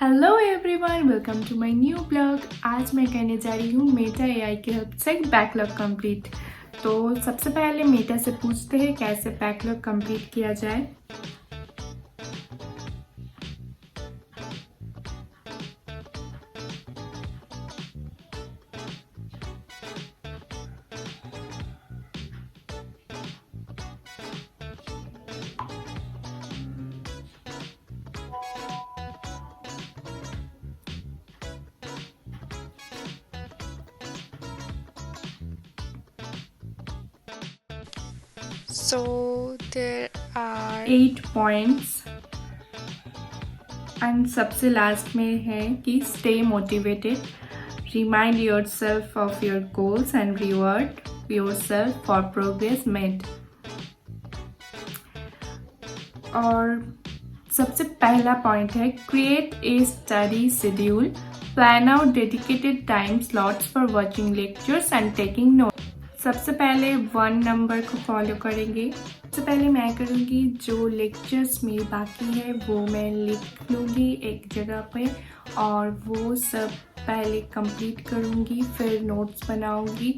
Hello everyone, welcome to my new blog. आज मैं करने जा रही हूँ मेटा एआई की हेल्प से बैकलॉग कंप्लीट। तो सबसे पहले मेटा से पूछते हैं कैसे बैकलॉग कंप्लीट किया जाए। So there are 8 points and सबसे लास्ट में है कि stay motivated, remind your self of your goals and reward your self for progress made. और सबसे पहला पॉइंट है create a study schedule, plan out dedicated time slots for watching lectures and taking note. सबसे पहले 1 number को follow करेंगे। सबसे पहले मैं करूँगी जो लेक्चर्स मेरे बाकी है वो मैं लिख लूँगी एक जगह पे और वो सब पहले कंप्लीट करूँगी, फिर नोट्स बनाऊँगी।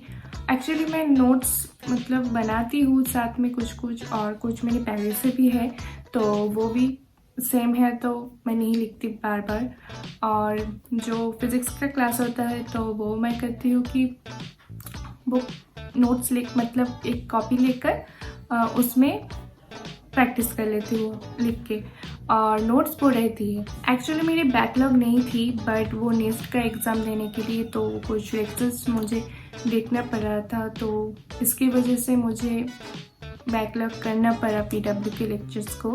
एक्चुअली मैं नोट्स बनाती हूँ साथ में कुछ और कुछ मेरे पहले से भी है तो वो भी सेम है तो मैं नहीं लिखती बार बार। और जो फिज़िक्स का क्लास होता है तो वो मैं करती हूँ कि वो नोट्स एक कॉपी लेकर उसमें प्रैक्टिस कर लेती हूँ लिख के और नोट्स वो रहती है। एक्चुअली मेरी बैकलॉग नहीं थी बट वो नेक्स्ट का एग्ज़ाम देने के लिए तो कुछ लेक्चर्स मुझे देखना पड़ रहा था तो इसकी वजह से मुझे बैकलॉग करना पड़ा पीडब्ल्यू के लेक्चर्स को।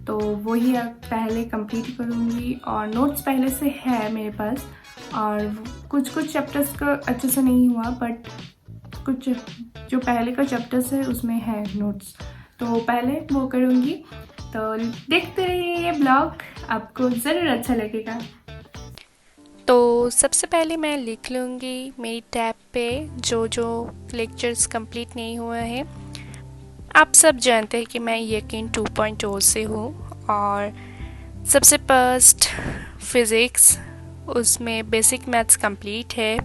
तो वही अब पहले कंप्लीट करूँगी और नोट्स पहले से है मेरे पास और कुछ चैप्टर्स का अच्छे से नहीं हुआ बट कुछ जो पहले का चैप्टर्स है उसमें है नोट्स तो पहले वो करूँगी। तो देखते रहिए ये ब्लॉग, आपको ज़रूर अच्छा लगेगा। तो सबसे पहले मैं लिख लूँगी मेरी टैब पे जो लेक्चर्स कंप्लीट नहीं हुए हैं। आप सब जानते हैं कि मैं यकीन 2.0 से हूँ और सबसे फर्स्ट फिज़िक्स, उसमें बेसिक मैथ्स कंप्लीट है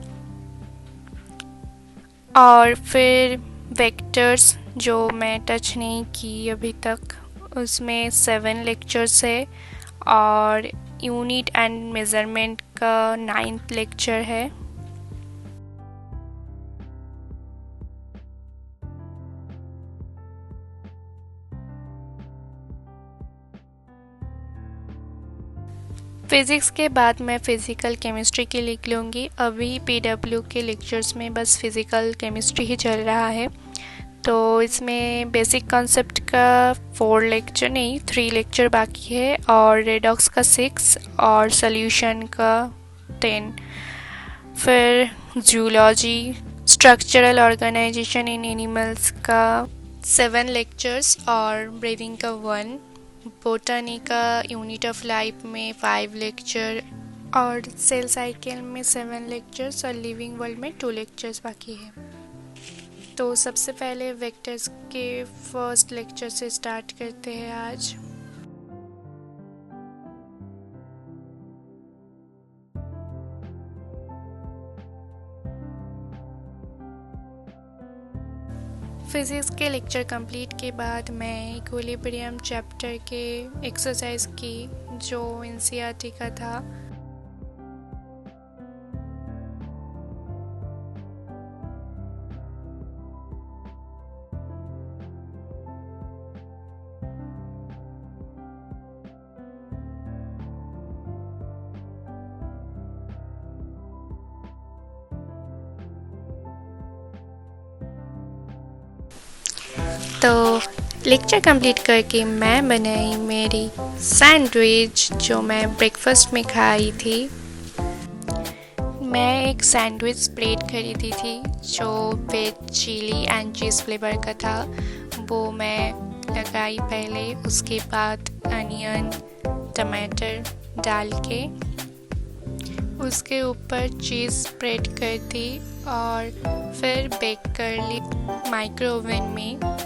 और फिर वेक्टर्स जो मैं टच नहीं की अभी तक उसमें 7 लेक्चर्स है और यूनिट एंड मेज़रमेंट का 9th लेक्चर है। फिज़िक्स के बाद मैं फ़िज़िकल केमिस्ट्री की लिख लूँगी। अभी पीडब्ल्यू के लेक्चर्स में बस फ़िज़िकल केमिस्ट्री ही चल रहा है तो इसमें बेसिक कॉन्सेप्ट का 3 लेक्चर बाकी है और रेडॉक्स का 6 और सॉल्यूशन का 10। फिर जूलॉजी, स्ट्रक्चरल ऑर्गेनाइजेशन इन एनिमल्स का 7 लेक्चर्स और ब्रीदिंग का 1। बोटानी का यूनिट ऑफ लाइफ में 5 लेक्चर और सेल साइकिल में 7 लेक्चर्स और लिविंग वर्ल्ड में 2 लेक्चर्स बाकी है। तो सबसे पहले वेक्टर्स के फर्स्ट लेक्चर से स्टार्ट करते हैं आज। फिज़िक्स के लेक्चर कंप्लीट के बाद मैं इक्विलिब्रियम चैप्टर के एक्सरसाइज की जो एनसीईआरटी का था तो लेक्चर कंप्लीट करके मैं बनाई मेरी सैंडविच जो मैं ब्रेकफास्ट में खाई थी। मैं एक सैंडविच प्लेट खरीदी थी जो veg chilli and cheese flavour का था, वो मैं लगाई पहले, उसके बाद अनियन टमाटर डाल के उसके ऊपर चीज़ स्प्रेड कर दी और फिर बेक कर ली माइक्रो ओवन में।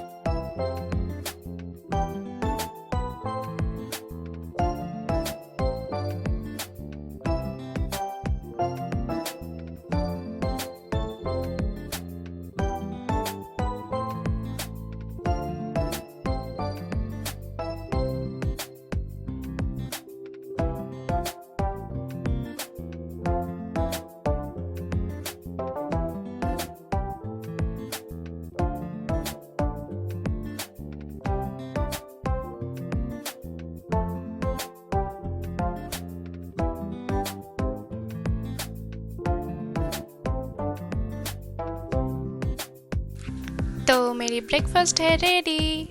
तो मेरी ब्रेकफास्ट है रेडी।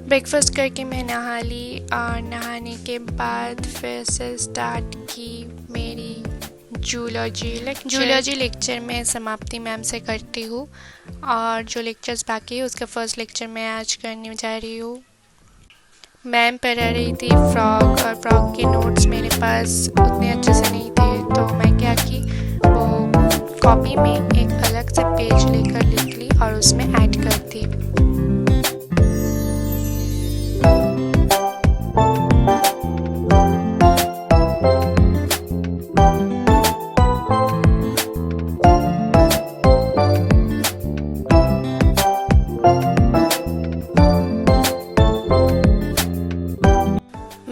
ब्रेकफास्ट करके मैं नहा ली और नहाने के बाद फिर से स्टार्ट की मेरी जूलॉजी लेक्चर में समाप्ति मैम से करती हूँ और जो लेक्चर्स बाकी है उसका फर्स्ट लेक्चर मैं आज करने जा रही हूँ। मैम पढ़ा रही थी फ्रॉग और फ्रॉग के नोट्स मेरे पास उतने अच्छे से नहीं थे, तो मैं क्या की वो कॉपी में एक अलग से पेज लेकर लिख ली और उसमें ऐड कर दी।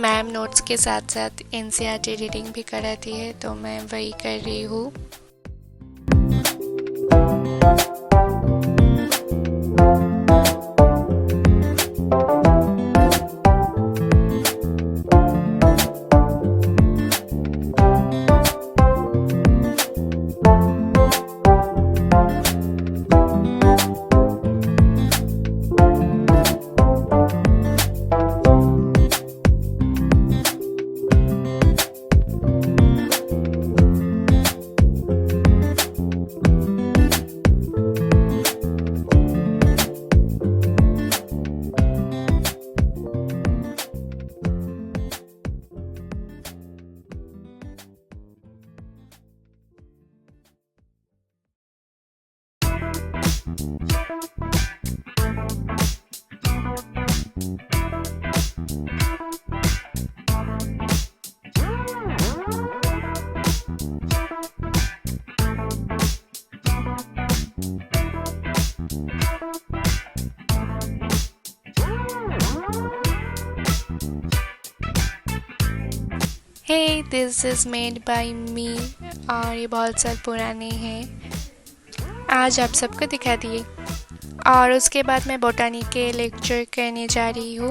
मैम नोट्स के साथ साथ एनसीईआरटी रीडिंग भी कराती है, तो मैं वही कर रही हूँ। हे दिस इज़ मेड बाय मी और ये बहुत साल पुराने हैं, आज आप सबको दिखा दिए। और उसके बाद मैं बोटानी के लेक्चर करने जा रही हूँ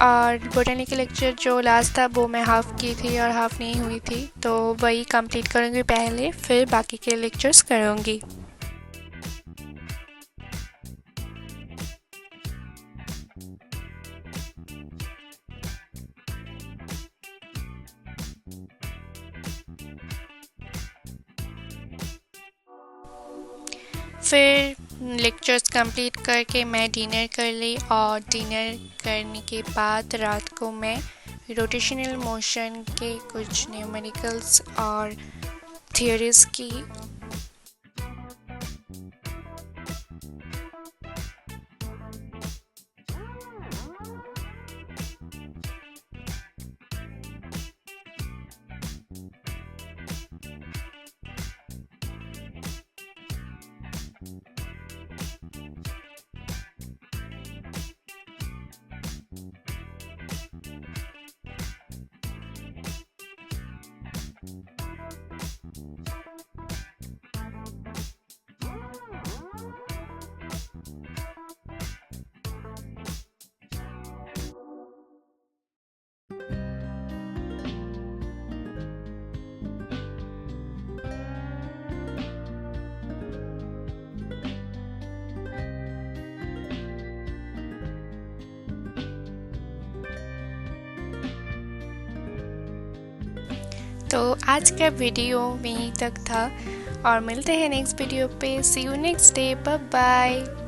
और बोटानी के लेक्चर जो लास्ट था वो मैं हाफ़ की थी और हाफ़ नहीं हुई थी, तो वही कंप्लीट करूँगी पहले, फिर बाकी के लेक्चर्स करूँगी। फिर लेक्चर्स कंप्लीट करके मैं डिनर कर ली और डिनर करने के बाद रात को मैं रोटेशनल मोशन के कुछ न्यूमेरिकल्स और थियरीज की। तो आज का वीडियो में यहीं तक था और मिलते हैं नेक्स्ट वीडियो पे। See you next day, bye bye.